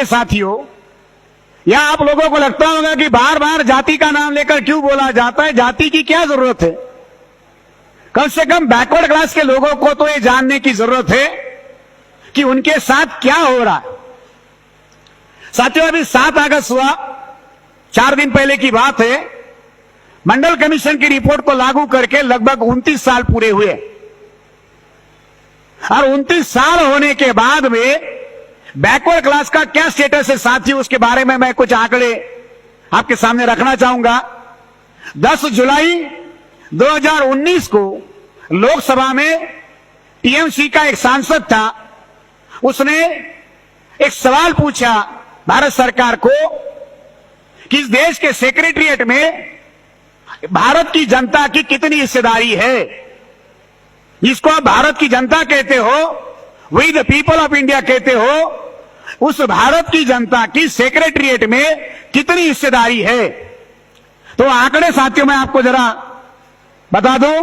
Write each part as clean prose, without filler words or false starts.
मेरे साथियों, या आप लोगों को लगता होगा कि बार बार जाति का नाम लेकर क्यों बोला जाता है, जाति की क्या जरूरत है? कम से कम बैकवर्ड क्लास के लोगों को तो ये जानने की जरूरत है कि उनके साथ क्या हो रहा है। साथियों, अभी 7 अगस्त हुआ, 4 दिन पहले की बात है। मंडल कमीशन की रिपोर्ट को लागू करके लगभग 29 साल पूरे हुए, और 29 साल होने के बाद में बैकवर्ड क्लास का क्या स्टेटस है साथियों, उसके बारे में मैं कुछ आंकड़े आपके सामने रखना चाहूंगा। 10 जुलाई 2019 को लोकसभा में टीएमसी का एक सांसद था, उसने एक सवाल पूछा भारत सरकार को कि इस देश के सेक्रेटेरिएट में भारत की जनता की कितनी हिस्सेदारी है। जिसको आप भारत की जनता कहते हो, we the people of India कहते हो, उस भारत की जनता की सेक्रेटेरिएट में कितनी हिस्सेदारी है। तो आंकड़े साथियों मैं आपको जरा बता दूं,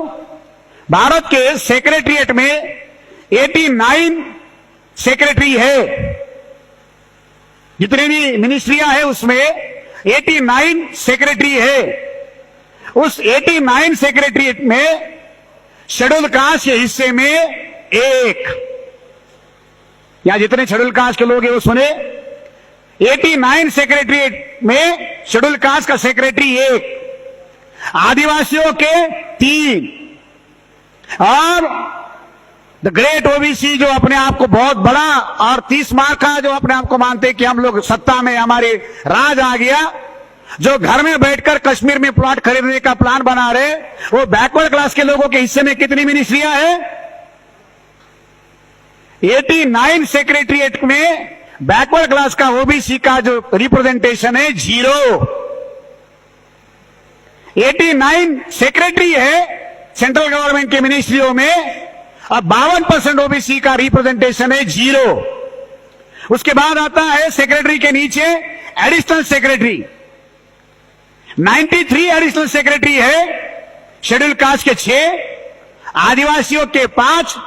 भारत के सेक्रेटेरिएट में 89 सेक्रेटरी है। जितनी भी मिनिस्ट्रियां है उसमें 89 सेक्रेटरी है। उस 89 सेक्रेटरीट में शेड्यूल कास्ट के हिस्से में एक, या जितने शेड्यूल कास्ट के लोग हैं वो सुने, 89 सेक्रेटरीट में शेड्यूल कास्ट का सेक्रेटरी एक, आदिवासियों के 3, और द ग्रेट ओबीसी जो अपने आप को बहुत बड़ा और 30 मार्क का जो अपने आप को मानते कि हम लोग सत्ता में, हमारे राज आ गया, जो घर में बैठकर कश्मीर में प्लॉट खरीदने का प्लान बना रहे, वो बैकवर्ड क्लास के लोगों के हिस्से में कितनी मिनिस्ट्रियां हैं? 89 सेक्रेटरीट में बैकवर्ड क्लास का ओबीसी का जो रिप्रेजेंटेशन है 0। 89 सेक्रेटरी है सेंट्रल गवर्नमेंट के मिनिस्ट्रियों में, अब 52% ओबीसी का रिप्रेजेंटेशन है 0। उसके बाद आता है सेक्रेटरी के नीचे एडिशनल सेक्रेटरी, 93 एडिशनल सेक्रेटरी है, शेड्यूल कास्ट के 6, आदिवासियों के 5,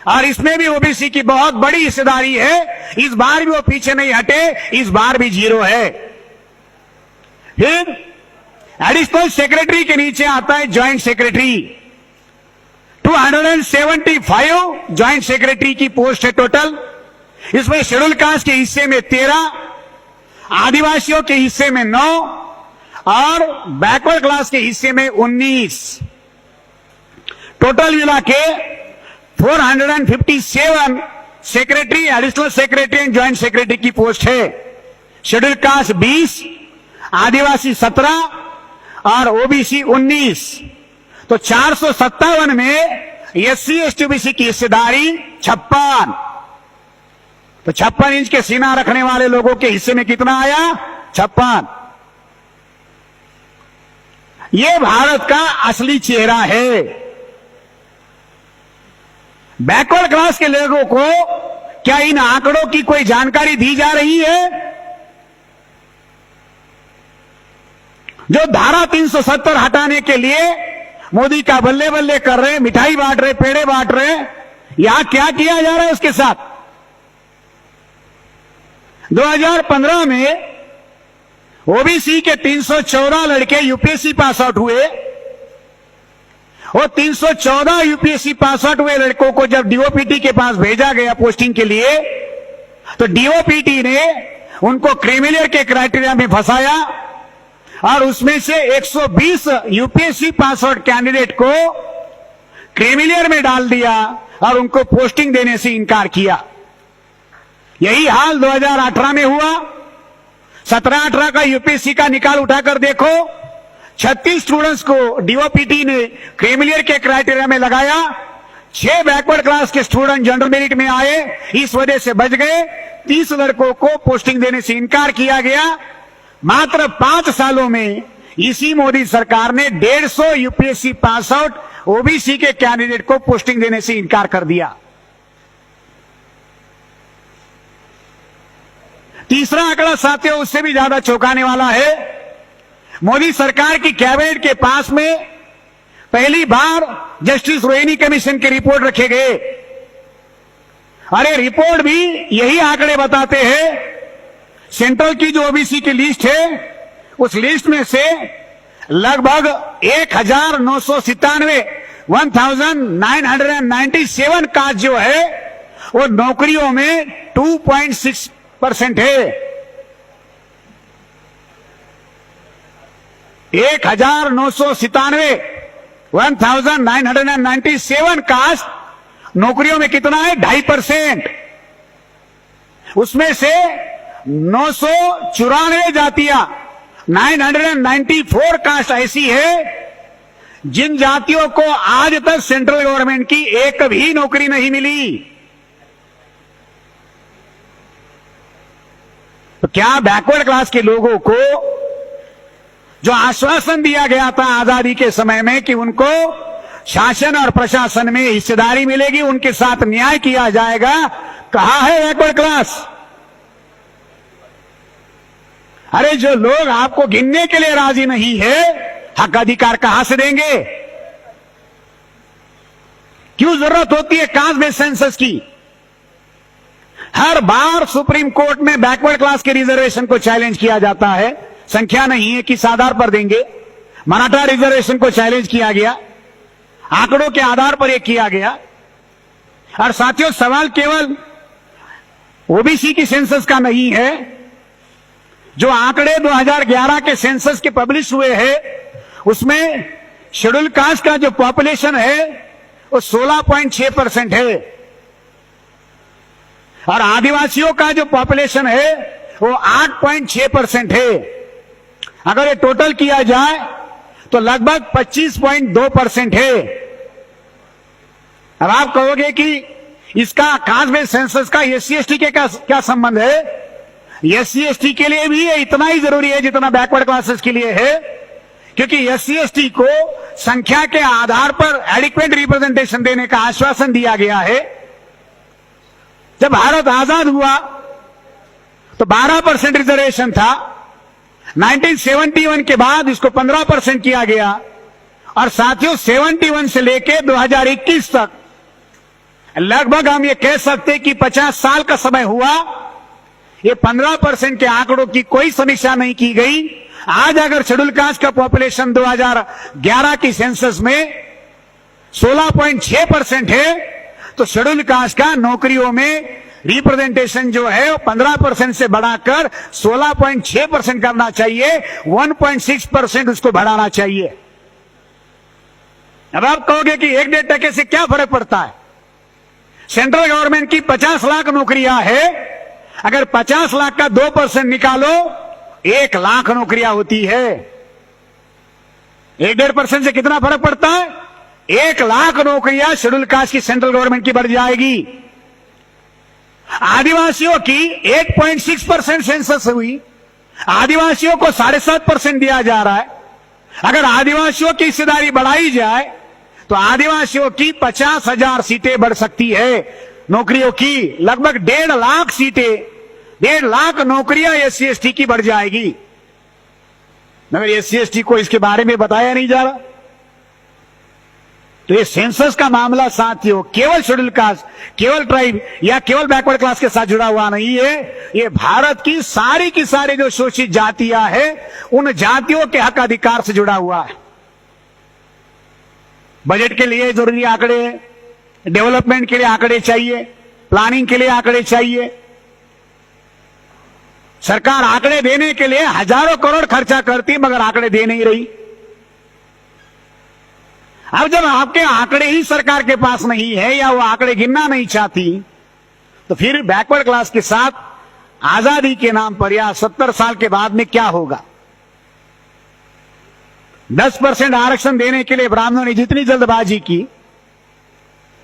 और इसमें भी ओबीसी की बहुत बड़ी हिस्सेदारी है। इस बार भी वो पीछे नहीं हटे, इस बार भी 0 है। फिर एडिशनल सेक्रेटरी के नीचे आता है ज्वाइंट सेक्रेटरी, 275 ज्वाइंट सेक्रेटरी की पोस्ट है टोटल। इसमें शेड्यूल कास्ट के हिस्से में 13, आदिवासियों के हिस्से में 9, और बैकवर्ड क्लास के हिस्से में 19। टोटल मिला के 457 secretary, additional secretary and joint secretary की पोस्ट है। शेड्यूल कास्ट 20, आदिवासी 17 और ओबीसी 19। तो 457 में एससी एसटी ओबीसी की हिस्सेदारी 56। तो 56 इंच के सीना रखने वाले लोगों के हिस्से में कितना आया? 56। ये भारत का असली चेहरा है। बैकवर्ड क्लास के लोगों को क्या इन आंकड़ों की कोई जानकारी दी जा रही है? जो धारा 370 हटाने के लिए मोदी का बल्ले बल्ले कर रहे, मिठाई बांट रहे, पेड़े बांट रहे, यहां क्या किया जा रहा है उसके साथ? 2015 में ओबीसी के 314 लड़के यूपीएससी पास आउट हुए, और 314 यूपीएससी पास आउट हुए लड़कों को जब डीओपीटी के पास भेजा गया पोस्टिंग के लिए, तो डीओपीटी ने उनको क्रीमिलियर के क्राइटेरिया में फंसाया, और उसमें से 120 यूपीएससी पास आउट कैंडिडेट को क्रीमिलियर में डाल दिया और उनको पोस्टिंग देने से इनकार किया। यही हाल 2018 में हुआ। 17-18 का यूपीएससी का निकाल उठाकर देखो, 36 स्टूडेंट्स को डीओपीटी ने क्रीमिलियर के क्राइटेरिया में लगाया, 6 बैकवर्ड क्लास के स्टूडेंट जनरल मेरिट में आए, इस वजह से बच गए। 30 लड़कों को पोस्टिंग देने से इनकार किया गया। मात्र 5 सालों में इसी मोदी सरकार ने 150 यूपीएससी पास आउट ओबीसी के कैंडिडेट को पोस्टिंग देने से इनकार कर दिया। तीसरा आंकड़ा साथियों उससे भी ज्यादा चौंकाने वाला है। मोदी सरकार की कैबिनेट के पास में पहली बार जस्टिस रोहिणी कमीशन की रिपोर्ट रखे गए। अरे रिपोर्ट भी यही आंकड़े बताते हैं, सेंट्रल की जो ओबीसी की लिस्ट है, उस लिस्ट में से लगभग 1997 कास्ट जो है वो नौकरियों में 2.6% है। 1997 कास्ट नौकरियों में कितना है? 2.5%। उसमें से 994 जातियां 994 कास्ट ऐसी है जिन जातियों को आज तक सेंट्रल गवर्नमेंट की एक भी नौकरी नहीं मिली। तो क्या बैकवर्ड क्लास के लोगों को जो आश्वासन दिया गया था आजादी के समय में कि उनको शासन और प्रशासन में हिस्सेदारी मिलेगी, उनके साथ न्याय किया जाएगा, कहां है बैकवर्ड क्लास? अरे जो लोग आपको गिनने के लिए राजी नहीं है, हक अधिकार कहां से देंगे? क्यों जरूरत होती है कास्ट बेस्ड सेंसस की? हर बार सुप्रीम कोर्ट में बैकवर्ड क्लास के रिजर्वेशन को चैलेंज किया जाता है। संख्या नहीं है, किस आधार पर देंगे? मराठा रिजर्वेशन को चैलेंज किया गया, आंकड़ों के आधार पर यह किया गया। और साथियों, सवाल केवल ओबीसी की सेंसस का नहीं है। जो आंकड़े 2011 के सेंसस के पब्लिश हुए हैं, उसमें शेड्यूल कास्ट का जो पॉपुलेशन है वो 16.6% है और आदिवासियों का जो पॉपुलेशन है वो 8.6% है। अगर ये टोटल किया जाए तो लगभग 25.2% है। अब आप कहोगे कि इसका कास्ट बेस्ड सेंसस का एससी एसटी के क्या संबंध है? एससी एसटी के लिए भी ये इतना ही जरूरी है जितना बैकवर्ड क्लासेस के लिए है, क्योंकि एससी एसटी को संख्या के आधार पर एडिक्वेट रिप्रेजेंटेशन देने का आश्वासन दिया गया है। जब भारत आजाद हुआ तो 12% रिजर्वेशन था। 1971 के बाद इसको 15% किया गया और साथियों 71 से लेकर 2021 तक लगभग हम ये कह सकते कि 50 साल का समय हुआ। ये 15% के आंकड़ों की कोई समीक्षा नहीं की गई। आज अगर शेड्यूल कास्ट का पॉपुलेशन 2011 की सेंसस में 16.6% है तो शेड्यूल कास्ट का नौकरियों में रिप्रेजेंटेशन जो है 15% से बढ़ाकर 16.6% करना चाहिए। 1.6% उसको बढ़ाना चाहिए। अब आप कहोगे कि 1-1.5% से क्या फर्क पड़ता है? सेंट्रल गवर्नमेंट की 50 लाख नौकरियां है। अगर 50 लाख का 2% निकालो 1 लाख नौकरियां होती है। 1-1.5% से कितना फर्क पड़ता है? 1 लाख नौकरियां शेड्यूल कास्ट की सेंट्रल गवर्नमेंट की बढ़ जाएगी। आदिवासियों की 8.6% सेंसस हुई। आदिवासियों को 7.5% दिया जा रहा है। अगर आदिवासियों की हिस्सेदारी बढ़ाई जाए तो आदिवासियों की 50,000 सीटें बढ़ सकती है। नौकरियों की लगभग 1.5 लाख सीटें, 1.5 लाख नौकरियां एससी एसटी की बढ़ जाएगी। मगर एससी एसटी को इसके बारे में बताया नहीं जा रहा। तो ये सेंसस का मामला साथियों केवल शेड्यूल कास्ट, केवल ट्राइब या केवल बैकवर्ड क्लास के साथ जुड़ा हुआ नहीं है। ये भारत की सारी जो शोषित जातियां हैं उन जातियों के हक अधिकार से जुड़ा हुआ है। बजट के लिए जरूरी आंकड़े, डेवलपमेंट के लिए आंकड़े चाहिए, प्लानिंग के लिए आंकड़े चाहिए। सरकार आंकड़े देने के लिए हजारों करोड़ खर्चा करती मगर आंकड़े दे नहीं रही। अब जब आपके आंकड़े ही सरकार के पास नहीं है या वो आंकड़े गिनना नहीं चाहती तो फिर बैकवर्ड क्लास के साथ आजादी के नाम पर या 70 साल के बाद में क्या होगा? 10% आरक्षण देने के लिए ब्राह्मणों ने जितनी जल्दबाजी की,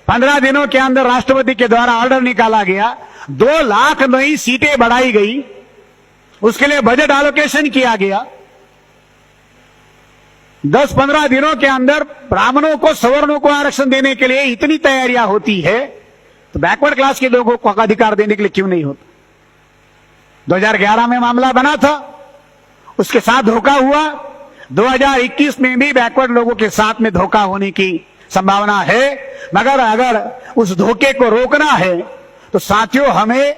15 दिनों के अंदर राष्ट्रपति के द्वारा ऑर्डर निकाला गया, 2 लाख नई सीटें बढ़ाई गई, उसके लिए बजट एलोकेशन किया गया। 10-15 दिनों के अंदर ब्राह्मणों को, सवर्णों को आरक्षण देने के लिए इतनी तैयारियां होती है तो बैकवर्ड क्लास के लोगों को अधिकार देने के लिए क्यों नहीं होता? 2011 में मामला बना था, उसके साथ धोखा हुआ। 2021 में भी बैकवर्ड लोगों के साथ में धोखा होने की संभावना है। मगर अगर उस धोखे को रोकना है तो साथियों हमें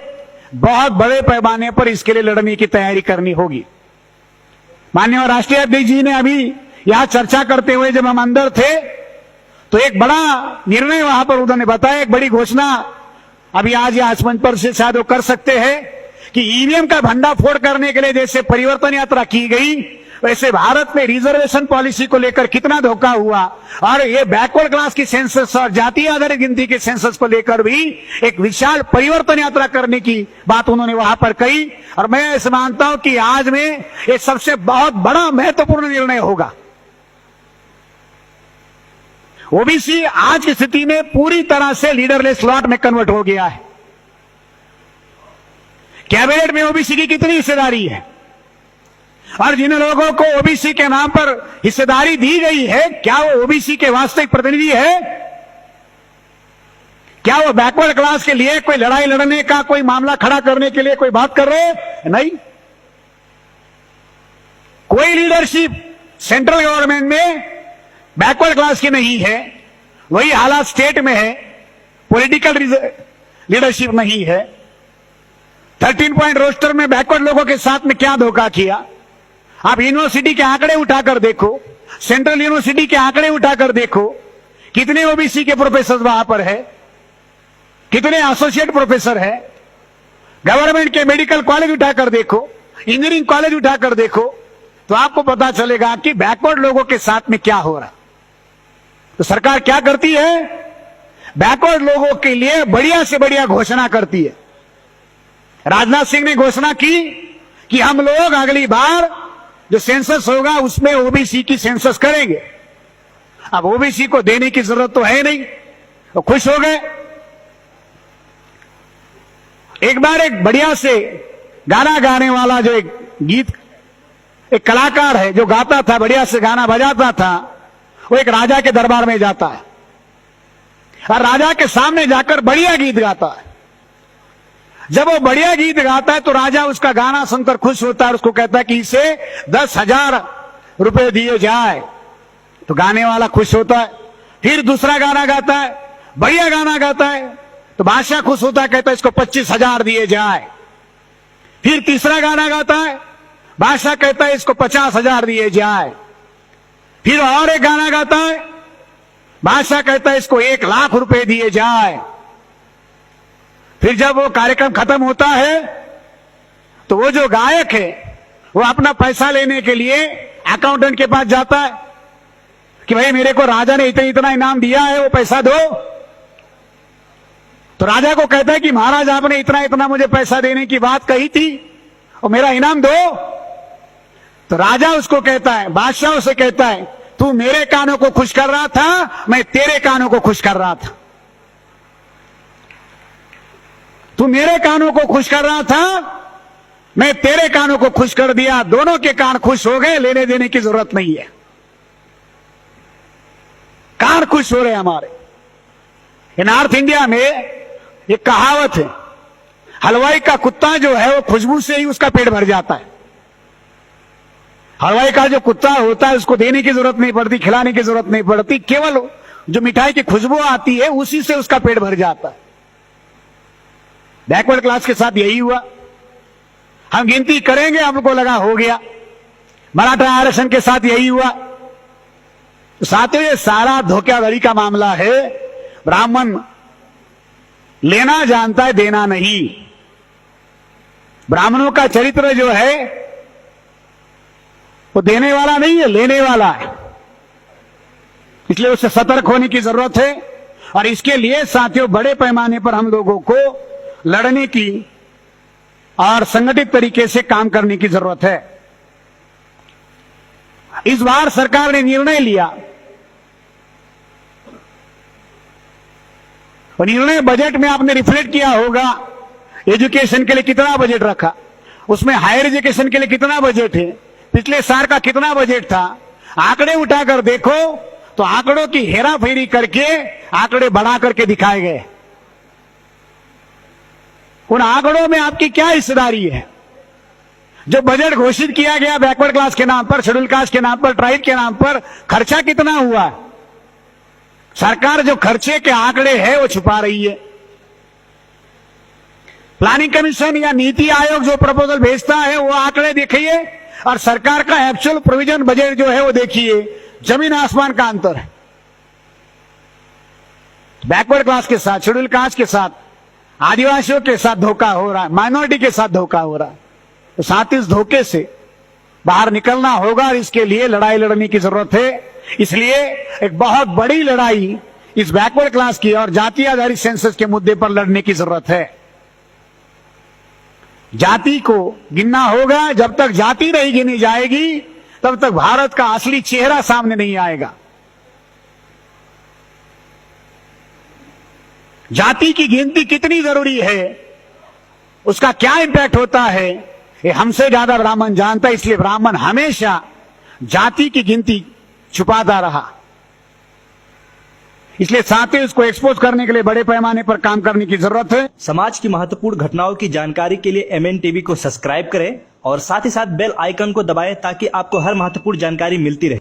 बहुत बड़े पैमाने पर इसके लिए लड़ने की तैयारी करनी होगी। माननीय राष्ट्रीय अध्यक्ष जी ने अभी यहां चर्चा करते हुए जब हम अंदर थे तो एक बड़ा निर्णय वहां पर उन्होंने बताया, एक बड़ी घोषणा अभी आज या आज मंच पर से शायद वो कर सकते हैं कि ईवीएम का भंडाफोड़ करने के लिए जैसे परिवर्तन यात्रा की गई, वैसे भारत में रिजर्वेशन पॉलिसी को लेकर कितना धोखा हुआ और ये बैकवर्ड क्लास की सेंसस और जातीय आधारित गिनती के सेंसस को लेकर भी एक विशाल परिवर्तन यात्रा करने की बात उन्होंने वहां पर कही। और मैं ऐसे मानता हूं कि आज में ये सबसे बहुत बड़ा महत्वपूर्ण निर्णय होगा। ओबीसी आज की स्थिति में पूरी तरह से लीडरलेस स्लॉट में कन्वर्ट हो गया है। कैबिनेट में ओबीसी की कितनी हिस्सेदारी है और जिन लोगों को ओबीसी के नाम पर हिस्सेदारी दी गई है, क्या वो ओबीसी के वास्तविक प्रतिनिधि है? क्या वो बैकवर्ड क्लास के लिए कोई लड़ाई लड़ने का, कोई मामला खड़ा करने के लिए कोई बात कर रहे हैं? नहीं। कोई लीडरशिप सेंट्रल गवर्नमेंट में बैकवर्ड क्लास की नहीं है। वही हालात स्टेट में है, पॉलिटिकल लीडरशिप नहीं है। 13 पॉइंट रोस्टर में बैकवर्ड लोगों के साथ में क्या धोखा किया। आप यूनिवर्सिटी के आंकड़े उठाकर देखो, सेंट्रल यूनिवर्सिटी के आंकड़े उठाकर देखो, कितने ओबीसी के प्रोफेसर वहां पर है, कितने एसोसिएट प्रोफेसर है। गवर्नमेंट के मेडिकल कॉलेज उठाकर देखो, इंजीनियरिंग कॉलेज उठाकर देखो, तो आपको पता चलेगा कि बैकवर्ड लोगों के साथ में क्या हो रहा। तो सरकार क्या करती है, बैकवर्ड लोगों के लिए बढ़िया से बढ़िया घोषणा करती है। राजनाथ सिंह ने घोषणा की कि हम लोग अगली बार जो सेंसस होगा उसमें ओबीसी की सेंसस करेंगे। अब ओबीसी को देने की जरूरत तो है नहीं, तो खुश हो गए। एक बार एक बढ़िया से गाना गाने वाला जो एक कलाकार है जो गाता था, बढ़िया से गाना बजाता था, वो एक राजा के दरबार में जाता है और राजा के सामने जाकर बढ़िया गीत गाता है। जब वो बढ़िया गीत गाता है तो राजा उसका गाना सुनकर खुश होता है और उसको कहता है कि इसे 10,000 रुपए दिए जाए। तो गाने वाला खुश होता है। फिर दूसरा गाना गाता है, बढ़िया गाना गाता है, तो बादशाह खुश होता है, कहता है इसको 25,000 दिए जाए। फिर तीसरा गाना गाता है, बादशाह कहता है इसको 50,000 दिए जाए। फिर और एक गाना गाता है, बादशाह कहता है इसको 1,00,000 रुपए दिए जाए। फिर जब वो कार्यक्रम खत्म होता है तो वो जो गायक है वो अपना पैसा लेने के लिए अकाउंटेंट के पास जाता है कि भाई मेरे को राजा ने इतना इतना इनाम दिया है, वो पैसा दो। तो राजा को कहता है कि महाराज आपने इतना इतना मुझे पैसा देने की बात कही थी और मेरा इनाम दो। तो राजा उसको कहता है, बादशाह उसे कहता है, तू मेरे कानों को खुश कर रहा था, मैं तेरे कानों को खुश कर रहा था। तू मेरे कानों को खुश कर रहा था, मैं तेरे कानों को खुश कर दिया, दोनों के कान खुश हो गए, लेने देने की जरूरत नहीं है। कान खुश हो रहे हमारे। नॉर्थ इंडिया में एक कहावत है, हलवाई का कुत्ता जो है वो खुशबू से ही उसका पेट भर जाता है। हलवाई का जो कुत्ता होता है उसको देने की जरूरत नहीं पड़ती, खिलाने की जरूरत नहीं पड़ती, केवल जो मिठाई की खुशबू आती है उसी से उसका पेट भर जाता है। बैकवर्ड क्लास के साथ यही हुआ। हम गिनती करेंगे, हमको लगा हो गया। मराठा आरक्षण के साथ यही हुआ। साथियों, ये सारा धोखाधड़ी का मामला है। ब्राह्मण लेना जानता है, देना नहीं। ब्राह्मणों का चरित्र जो है वो देने वाला नहीं है, लेने वाला है। इसलिए उससे सतर्क होने की जरूरत है और इसके लिए साथियों बड़े पैमाने पर हम लोगों को लड़ने की और संगठित तरीके से काम करने की जरूरत है। इस बार सरकार ने निर्णय लिया और निर्णय बजट में आपने रिफ्लेक्ट किया होगा। एजुकेशन के लिए कितना बजट रखा, उसमें हायर एजुकेशन के लिए कितना बजट है, पिछले साल का कितना बजट था। आंकड़े उठाकर देखो तो आंकड़ों की हेरा फेरी करके आंकड़े बढ़ा करके दिखाए गए। उन आंकड़ों में आपकी क्या हिस्सेदारी है? जो बजट घोषित किया गया बैकवर्ड क्लास के नाम पर, शेड्यूल कास्ट के नाम पर, ट्राइब के नाम पर, खर्चा कितना हुआ? सरकार जो खर्चे के आंकड़े हैं वो छुपा रही है। प्लानिंग कमीशन या नीति आयोग जो प्रपोजल भेजता है वो आंकड़े देखिए और सरकार का एक्चुअल प्रोविजन बजट जो है वो देखिए, जमीन आसमान का अंतर है। बैकवर्ड क्लास के साथ, शेड्यूल कास्ट के साथ, आदिवासियों के साथ धोखा हो रहा है, माइनॉरिटी के साथ धोखा हो रहा है। तो साथ इस धोखे से बाहर निकलना होगा और इसके लिए लड़ाई लड़ने की जरूरत है। इसलिए एक बहुत बड़ी लड़ाई इस बैकवर्ड क्लास की और जाति आधारित सेंसस के मुद्दे पर लड़ने की जरूरत है। जाति को गिनना होगा। जब तक जाति नहीं गिनी जाएगी तब तक भारत का असली चेहरा सामने नहीं आएगा। जाति की गिनती कितनी जरूरी है, उसका क्या इंपैक्ट होता है, ये हमसे ज्यादा ब्राह्मण जानता है। इसलिए ब्राह्मण हमेशा जाति की गिनती छुपाता रहा। इसलिए साथ ही उसको एक्सपोज करने के लिए बड़े पैमाने पर काम करने की जरूरत है। समाज की महत्वपूर्ण घटनाओं की जानकारी के लिए MN टीवी को सब्सक्राइब करें और साथ ही साथ बेल आइकन को दबाएं ताकि आपको हर महत्वपूर्ण जानकारी मिलती रहे।